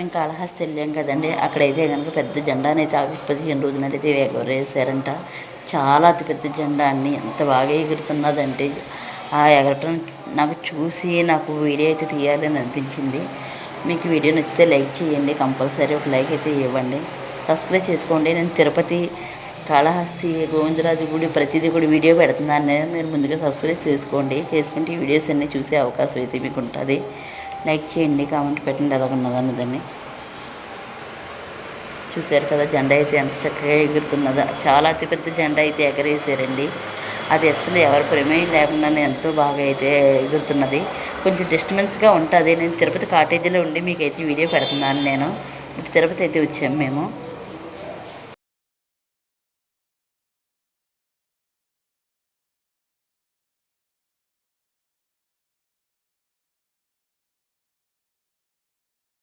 మేము కాళహస్తి వెళ్ళాం కదండి. అక్కడైతే కనుక పెద్ద జెండానైతే 15 రోజులైతే ఎగరేశారంట. చాలా అతిపెద్ద జెండా అండి. ఎంత బాగా ఎగురుతున్నదంటే ఆ ఎగరటం నాకు వీడియో అయితే తీయాలని అనిపించింది. మీకు వీడియో నచ్చితే లైక్ చేయండి, కంపల్సరీ ఒక లైక్ అయితే ఇవ్వండి, సబ్స్క్రైబ్ చేసుకోండి. నేను తిరుపతి, కాళహస్తి, గోవిందరాజు గుడి ప్రతిదీ కూడా వీడియో పెడుతున్నాను నేను. మీరు ముందుగా సబ్స్క్రైబ్ చేసుకుంటే ఈ వీడియోస్ అన్నీ చూసే అవకాశం అయితే మీకు ఉంటుంది. లైక్ చేయండి, కామెంట్ పెట్టండి ఎలాగున్నదన్నదాన్ని. చూశారు కదా జెండా అయితే ఎంత చక్కగా ఎగురుతున్నదో. చాలా అతిపెద్ద జెండా అయితే ఎగరేసారండి. అది అసలు ఎవరి ప్రమేయం లేకుండా ఎంతో బాగా అయితే ఎగురుతున్నది. కొంచెం డిస్టర్బెన్స్గా ఉంటుంది. నేను తిరుపతి కాటేజీలో ఉండి మీకైతే వీడియో పెడుతున్నాను. నేను ఇప్పుడు తిరుపతి అయితే వచ్చాము మేము.